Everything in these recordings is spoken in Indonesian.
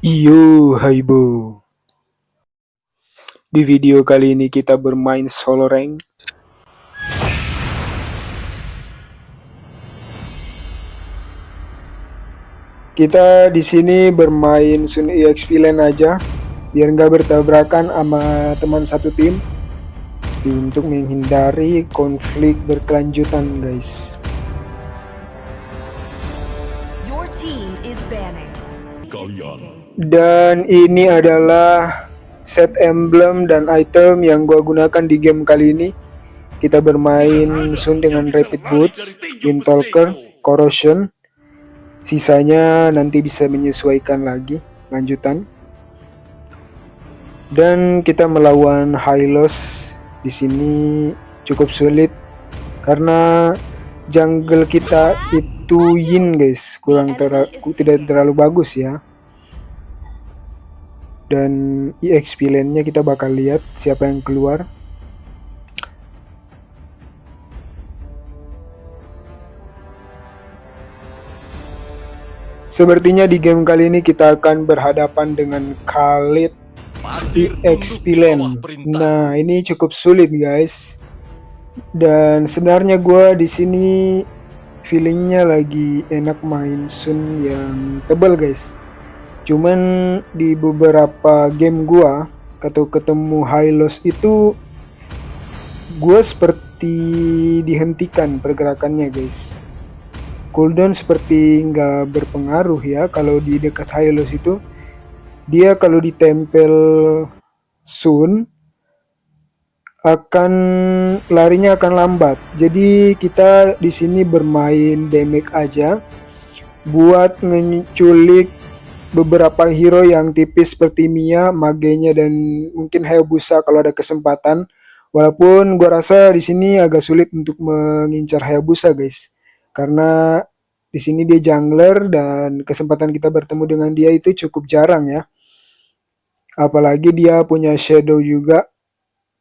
Iyo, Haibo. Di video kali ini kita bermain solo rank. Kita di sini bermain Sun EXP lane aja, biar nggak bertabrakan sama teman satu tim, untuk menghindari konflik berkelanjutan, guys. Your team is banning. Dan ini adalah set emblem dan item yang gua gunakan di game kali ini. Kita bermain Sun dengan Rapid Boots, Windtalker, Corrosion. Sisanya nanti bisa menyesuaikan lagi lanjutan. Dan kita melawan Hylos di sini cukup sulit karena jungle kita itu Yin, guys, tidak terlalu bagus ya. Dan EXP lane-nya kita bakal lihat siapa yang keluar. Sepertinya di game kali ini kita akan berhadapan dengan Khalid EXP lane. Nah, ini cukup sulit, guys. Dan sebenarnya gue di sini feelingnya lagi enak main Sun yang tebal, guys. Cuman di beberapa game gue ketemu Hylos itu gue seperti dihentikan pergerakannya, guys. Cooldown seperti nggak berpengaruh ya kalau di dekat Hylos itu. Dia kalau ditempel Sun larinya akan lambat. Jadi kita di sini bermain damage aja buat ngeculik beberapa hero yang tipis seperti Mia, Magenya, dan mungkin Hayabusa kalau ada kesempatan. Walaupun gua rasa di sini agak sulit untuk mengincar Hayabusa, guys. Karena di sini dia jungler dan kesempatan kita bertemu dengan dia itu cukup jarang ya. Apalagi dia punya shadow juga,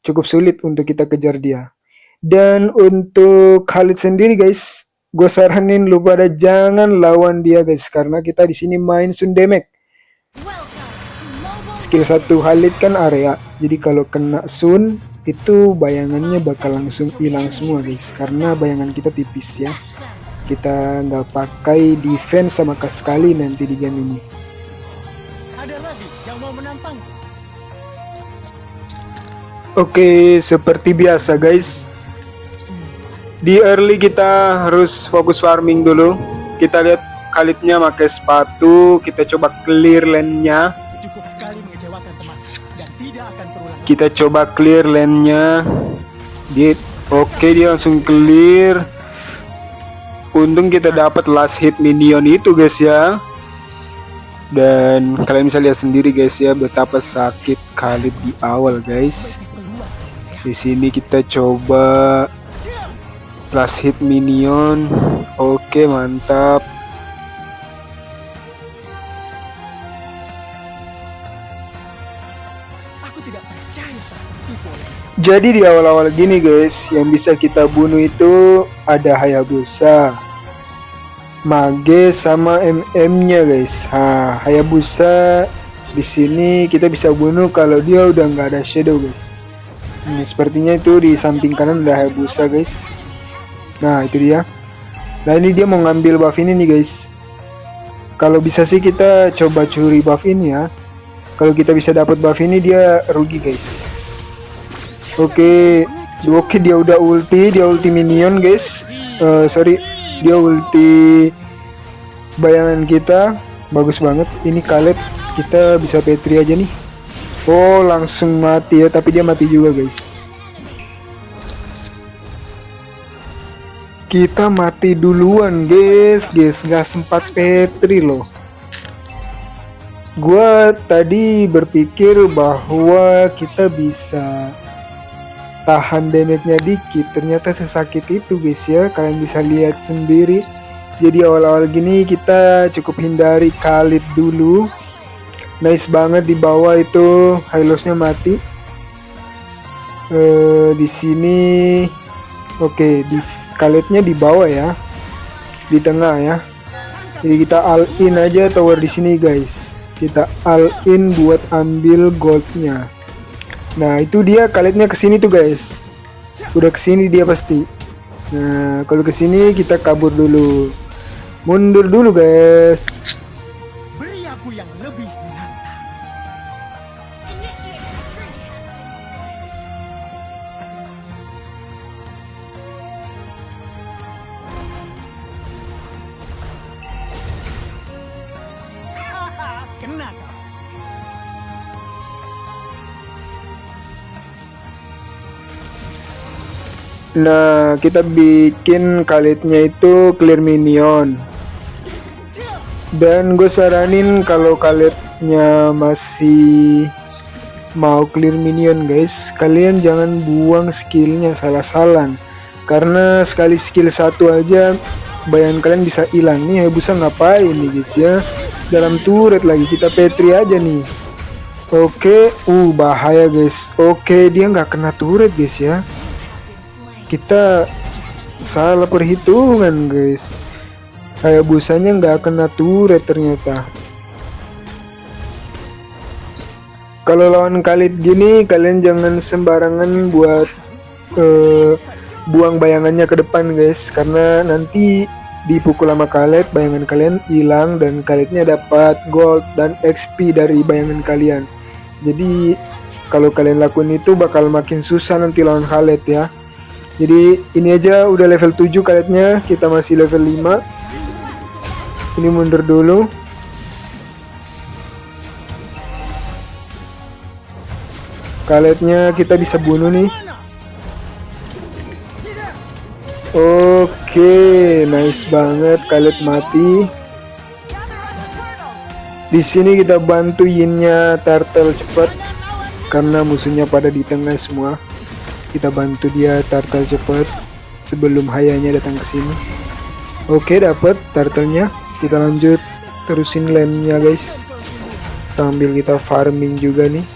cukup sulit untuk kita kejar dia. Dan untuk Khalid sendiri, guys, gue saranin lu pada jangan lawan dia, guys, karena kita di sini main Sun damage. Skill 1 Khalid kan area, jadi kalau kena Sun itu bayangannya bakal langsung hilang semua, guys, karena bayangan kita tipis ya. Kita nggak pakai defense sama sekali nanti di game ini. Ada lagi yang mau menantang. Oke, seperti biasa, guys. Di early kita harus fokus farming dulu. Kita lihat Khalidnya pakai sepatu, kita coba clear lane-nya. Cukup sekali mengecewakan teman dan tidak akan terulang. Kita coba clear lane-nya. Oke, dia langsung clear. Untung kita dapat last hit minion itu, guys ya. Dan kalian bisa lihat sendiri, guys ya, betapa sakit Khalid di awal, guys. Di sini kita coba last hit minion. Oke, mantap. Aku tidak percaya tertipu oleh. Jadi di awal-awal gini, guys, yang bisa kita bunuh itu ada Hayabusa, Mage, sama MM-nya, guys. Hayabusa di sini kita bisa bunuh kalau dia udah nggak ada shadow, guys. Sepertinya itu di samping kanan ada Hayabusa, guys. Nah, itu dia. Nah, ini dia mau ngambil buff ini nih, guys. Kalau bisa sih kita coba curi buff ini ya. Kalau kita bisa dapat buff ini dia rugi, guys. Oke, dia udah ulti minion, guys. Dia ulti bayangan kita, bagus banget. Ini Khalid, kita bisa Petri aja nih. Oh, langsung mati ya, tapi dia mati juga, guys. Kita mati duluan, guys, gak sempat Petri loh. Gua tadi berpikir bahwa kita bisa tahan damage-nya dikit, ternyata sesakit itu, guys ya. Kalian bisa lihat sendiri. Jadi awal-awal gini kita cukup hindari Khalid dulu. Nice banget di bawah itu Hylosnya mati. Di sini oke, di Khalidnya di bawah ya, di tengah ya. Jadi kita all in aja tower di sini, guys. Kita all in buat ambil goldnya. Nah itu dia kalitnya kesini tuh guys. Udah kesini dia pasti. Nah kalau kesini kita kabur dulu. Mundur dulu guys. Beri aku yang lebih menantang. Hahaha, kena kau. Nah kita bikin kalitnya itu clear minion. Dan gue saranin kalau kalitnya masih mau clear minion guys, kalian jangan buang skillnya salah-salan. Karena sekali skill satu aja bayangan kalian bisa hilang. Nih Hayabusa ngapain nih guys ya, dalam turret lagi, kita petri aja nih. Oke, bahaya guys. Oke, dia nggak kena turret guys ya. Kita salah perhitungan guys. Hayabusanya nggak kena turret ternyata. Kalau lawan Khalid gini, kalian jangan sembarangan buat buang bayangannya ke depan guys, karena nanti dipukul sama Khalid, bayangan kalian hilang dan Khalidnya dapat gold dan XP dari bayangan kalian. Jadi kalau kalian lakuin itu bakal makin susah nanti lawan Khalid ya. Jadi ini aja udah level 7 Khalidnya, kita masih level 5. Ini mundur dulu. Khalidnya kita bisa bunuh nih. Oke, nice banget, Khalid mati. Di sini kita bantu Yinnya turtle cepat karena musuhnya pada di tengah semua. Kita bantu dia turtle cepat sebelum Hayanya datang ke sini. Oke, dapat turtle-nya. Kita lanjut terusin lane-nya guys, sambil kita farming juga nih.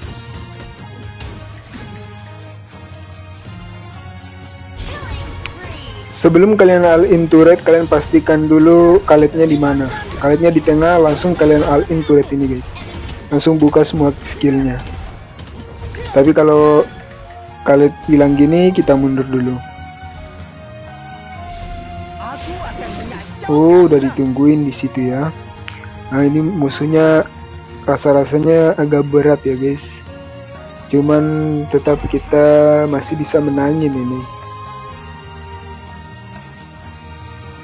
Sebelum kalian all in turret, kalian pastikan dulu Khalidnya di mana. Khalidnya di tengah, langsung kalian all in turret ini guys. Langsung buka semua skillnya. Tapi kalau Khalid hilang gini, kita mundur dulu. Oh, udah ditungguin di situ ya. Nah ini musuhnya rasa-rasanya agak berat ya guys. Cuman tetap kita masih bisa menangin ini.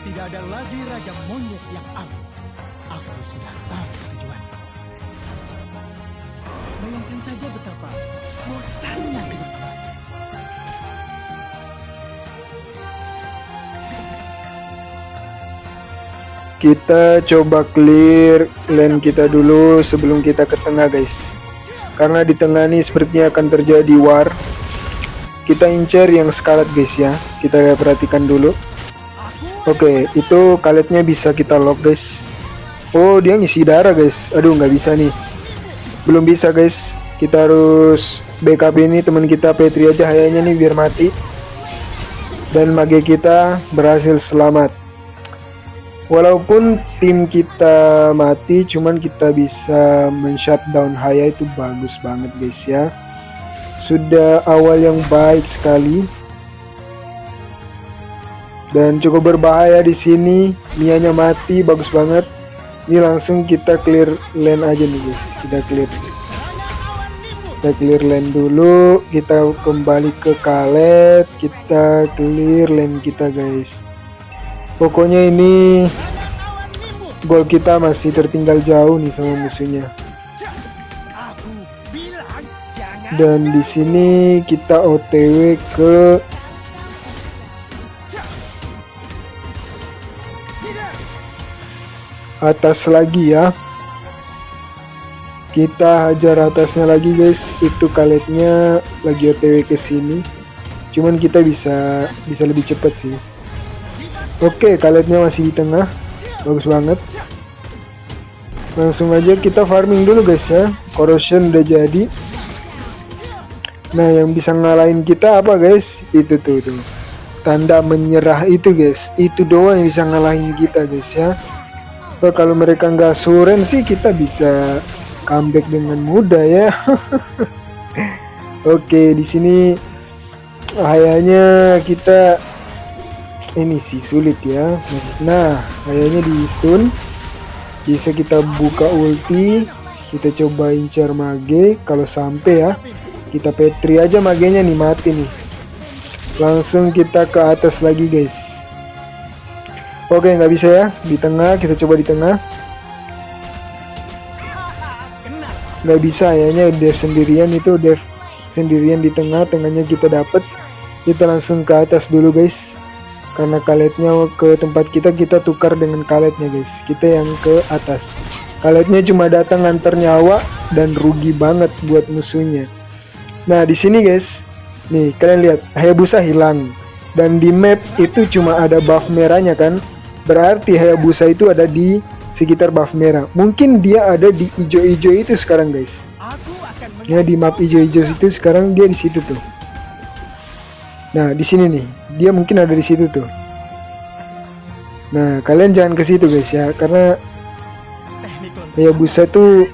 Tidak ada lagi raja monyet yang angkuh. Aku sudah tahu tujuan. Bayangkan saja betapa bosannya hidup ini. Kita coba clear lane kita dulu sebelum kita ke tengah guys. Karena di tengah nih sepertinya akan terjadi war. Kita incer yang scarlet guys ya. Kita perhatikan dulu. Oke, itu Khalidnya bisa kita lock guys. Oh, dia ngisi darah guys. Aduh, nggak bisa nih. Belum bisa guys. Kita harus backup ini, teman kita Petri aja Hayanya nih biar mati. Dan mage kita berhasil selamat. Walaupun tim kita mati, cuman kita bisa men-shutdown Haya, itu bagus banget guys ya. Sudah awal yang baik sekali. Dan cukup berbahaya di sini. Mianya mati, bagus banget. Ini langsung kita clear lane aja nih guys. Kita clear lane dulu. Kita kembali ke Khalid. Kita clear lane kita guys. Pokoknya ini gol kita masih tertinggal jauh nih sama musuhnya. Dan di sini kita OTW ke atas lagi ya. Kita hajar atasnya lagi guys. Itu Khalidnya lagi OTW ke sini. Cuman kita bisa lebih cepat sih. Oke, Khalidnya masih di tengah. Bagus banget. Langsung aja kita farming dulu guys ya. Corrosion udah jadi. Nah, yang bisa ngalahin kita apa guys? Itu tuh. Tanda menyerah itu guys. Itu doang yang bisa ngalahin kita guys ya. Kalau mereka nggak suren sih kita bisa comeback dengan mudah ya. Oke, di sini kayaknya kita ini sih sulit ya. Nah, kayaknya di stun bisa kita buka ulti, kita coba incar mage. Kalau sampai ya, kita petri aja magenya nih, mati nih. Langsung kita ke atas lagi guys. Oke, nggak bisa ya di tengah, kita coba di tengah. Nggak bisa, kayaknya Dev sendirian, itu Dev sendirian di tengah. Tengahnya kita dapat, kita langsung ke atas dulu guys, karena kaletnya ke tempat kita tukar dengan kaletnya guys. Kita yang ke atas, kaletnya cuma datang nganter nyawa dan rugi banget buat musuhnya. Nah di sini guys, nih kalian lihat Hayabusa hilang dan di map itu cuma ada buff merahnya kan, berarti Hayabusa itu ada di sekitar buff merah. Mungkin dia ada di ijo-ijo itu sekarang guys. Ya di map ijo-ijo itu sekarang dia di situ tuh. Nah di sini nih dia mungkin ada di situ tuh. Nah kalian jangan ke situ guys ya, karena Hayabusa tuh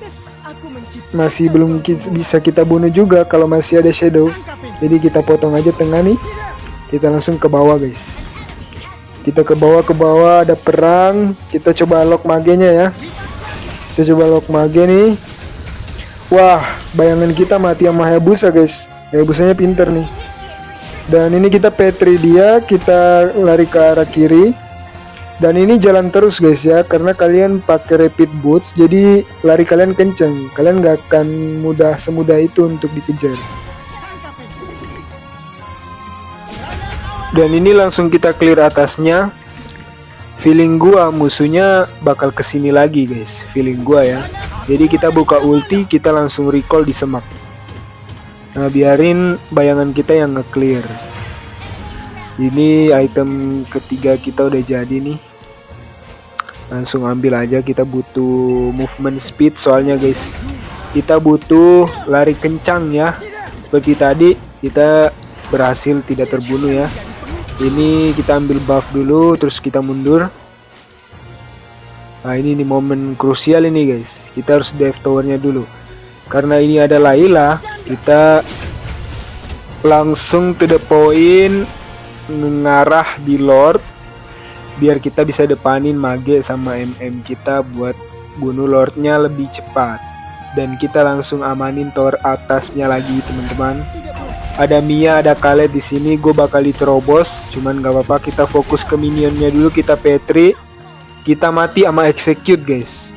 masih belum bisa kita bunuh juga kalau masih ada shadow. Jadi kita potong aja tengah nih, kita langsung ke bawah guys. Kita ke bawah ada perang. Kita coba lock magenya ya. Kita coba lock mage nih. Wah, bayangan kita mati sama Hayabusa guys. Hayabusanya pinter nih. Dan ini kita petri dia, kita lari ke arah kiri. Dan ini jalan terus guys ya, karena kalian pakai rapid boots, jadi lari kalian kenceng. Kalian gak akan semudah itu untuk dikejar. Dan ini langsung kita clear atasnya. Feeling gua musuhnya bakal kesini lagi guys, feeling gua ya. Jadi kita buka ulti, kita langsung recall di semak. Nah biarin bayangan kita yang nge-clear. Ini item ketiga kita udah jadi nih. Langsung ambil aja, kita butuh movement speed soalnya guys. Kita butuh lari kencang ya. Seperti tadi kita berhasil tidak terbunuh ya. Ini kita ambil buff dulu, terus kita mundur. Nah ini nih momen krusial ini guys. Kita harus dive towernya dulu. Karena ini ada Layla, kita langsung to the point, mengarah di Lord. Biar kita bisa depanin mage sama MM kita buat bunuh Lordnya lebih cepat. Dan kita langsung amanin tower atasnya lagi teman-teman. Ada Mia, ada Khaled di sini. Gue bakal diterobos, cuman gak apa-apa. Kita fokus ke minionnya dulu. Kita petri, kita mati sama execute guys.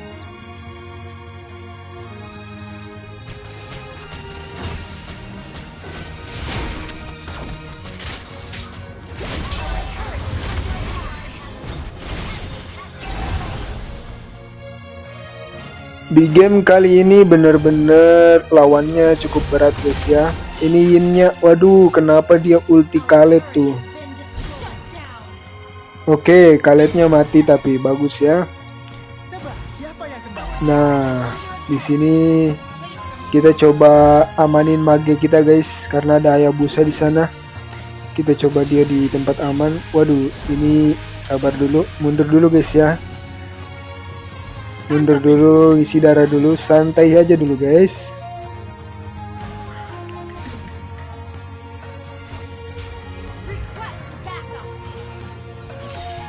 Di game kali ini bener-bener lawannya cukup berat guys ya. Ini Yinnya, waduh kenapa dia ulti Khaled tuh. Oke, Khalednya mati tapi bagus ya. Nah, di sini kita coba amanin mage kita guys, karena ada Hayabusa di sana. Kita coba dia di tempat aman. Waduh, ini sabar dulu, mundur dulu guys ya. Mundur dulu, isi darah dulu, santai aja dulu guys.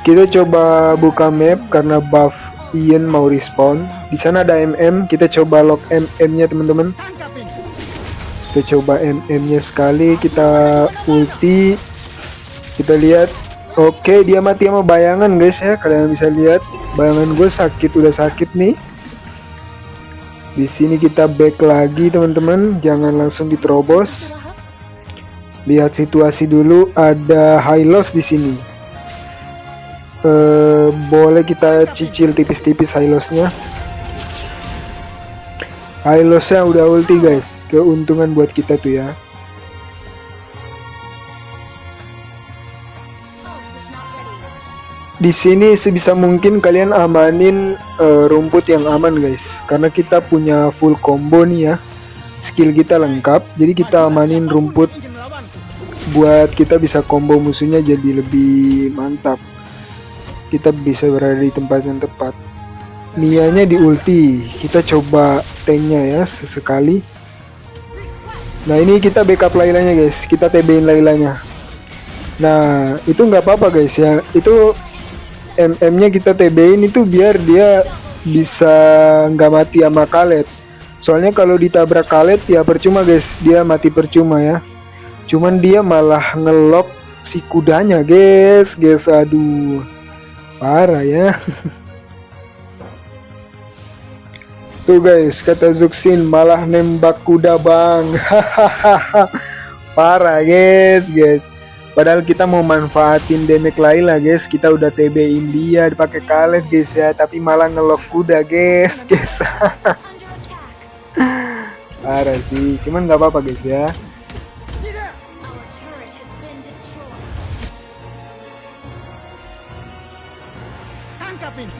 Kita coba buka map karena buff Ian mau respawn. Di sana ada MM, kita coba lock MM-nya teman-teman. Kita coba MM-nya sekali, kita ulti. Kita lihat, oke dia mati sama bayangan guys ya. Kalian bisa lihat, bayangan gue udah sakit nih. Di sini kita back lagi teman-teman, jangan langsung diterobos. Lihat situasi dulu, ada high loss di sini. Boleh kita cicil tipis-tipis high loss-nya. High loss-nya udah ulti guys, keuntungan buat kita tuh ya. Di sini sebisa mungkin kalian amanin rumput yang aman guys, karena kita punya full combo nih ya. Skill kita lengkap, jadi kita amanin rumput buat kita bisa combo musuhnya jadi lebih mantap. Kita bisa berada di tempat yang tepat. Mianya di ulti. Kita coba tanknya ya sesekali. Nah ini kita backup Lailanya guys. Kita TB-in Lailanya. Nah itu nggak apa-apa guys ya. Itu MM-nya kita TB-in itu biar dia bisa nggak mati sama Khaled. Soalnya kalau ditabrak Khaled ya percuma guys. Dia mati percuma ya. Cuman dia malah ngelok si kudanya guys. Aduh. Parah ya. Tuh guys, kata Zuxin malah nembak kuda bang. Parah guys. Padahal kita mau manfaatin damage Layla guys. Kita udah TB-in dia dipakai Khaled guys ya, tapi malah ngelok kuda guys. Parah sih, cuman nggak apa-apa guys ya. Tangkap ini.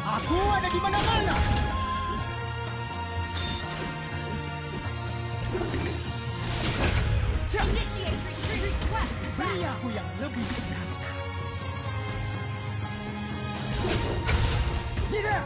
Aku ada di mana-mana. Beri aku yang lebih dekat. Tidak.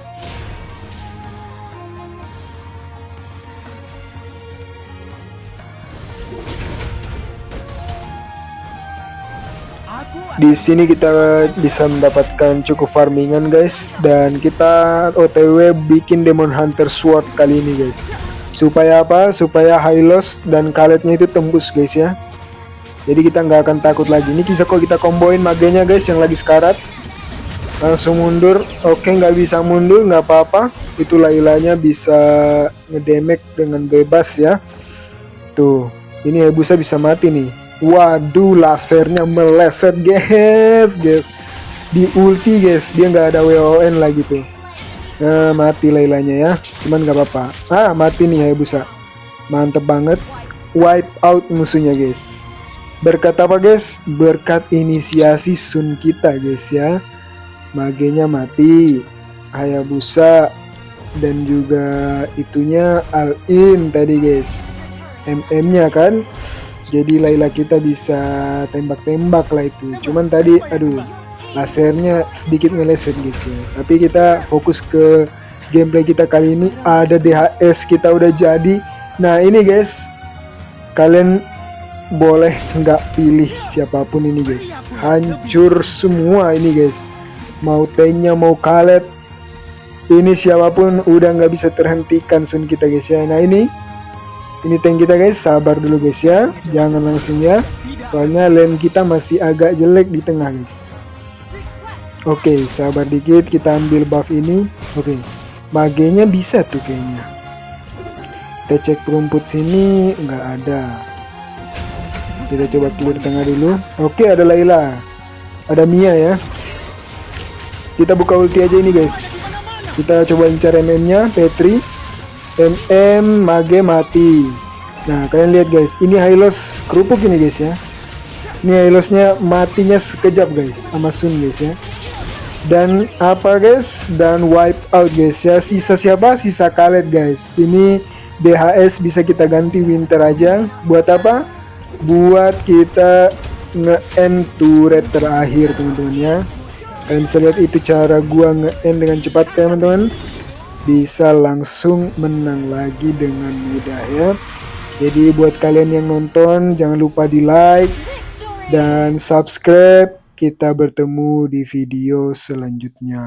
Di sini kita bisa mendapatkan cukup farmingan guys, dan kita OTW bikin Demon Hunter Sword kali ini guys. Supaya apa? Supaya Hylos dan Khalednya itu tembus guys ya. Jadi kita nggak akan takut lagi. Ini bisa kok kita komboin magenya guys yang lagi sekarat. Langsung mundur. Oke, nggak bisa mundur nggak apa-apa. Itu Lailanya bisa ngedamage dengan bebas ya. Tuh, ini Hayabusa bisa mati nih. Waduh, lasernya meleset guys. Di ulti guys, dia nggak ada WON lagi tuh. Nah, mati Lailanya ya. Cuman nggak apa-apa. Mati nih Hayabusa. Mantep banget. Wipe out musuhnya guys. Berkat apa guys? Berkat inisiasi Sun kita guys ya. Magenya mati. Hayabusa dan juga itunya all-in tadi guys. MM-nya kan. Jadi Layla kita bisa tembak-tembak lah itu. Cuman tadi aduh, lasernya sedikit ngeleset guys ya. Tapi kita fokus ke gameplay kita kali ini. Ada DHS kita udah jadi. Nah ini guys, kalian boleh nggak pilih siapapun ini guys. Hancur semua ini guys. Mau tanknya mau Khaled. Ini siapapun udah nggak bisa terhentikan Sun kita guys ya. Nah ini tank kita guys, sabar dulu guys ya. Jangan langsung ya. Soalnya lane kita masih agak jelek di tengah guys. Oke, sabar dikit, kita ambil buff ini. Oke, magenya bisa tuh kayaknya. Kita cek perumput sini, nggak ada. Kita coba clear tengah dulu. Oke, ada Layla. Ada Mia ya. Kita buka ulti aja ini guys. Kita coba incar MM-nya, Petri. MM, mage mati. Nah, kalian lihat guys, ini Hylos kerupuk ini guys ya. Ini Hylosnya matinya sekejap guys, sama Sun guys ya. Dan apa guys? Dan wipe out guys ya. Sisa siapa? Sisa Khaled guys. Ini DHS bisa kita ganti Winter aja. Buat apa? Buat kita nge-end turret terakhir teman-teman ya. Kalian bisa lihat itu cara gua nge-end dengan cepat teman-teman. Bisa langsung menang lagi dengan mudah ya. Jadi buat kalian yang nonton jangan lupa di like dan subscribe. Kita bertemu di video selanjutnya.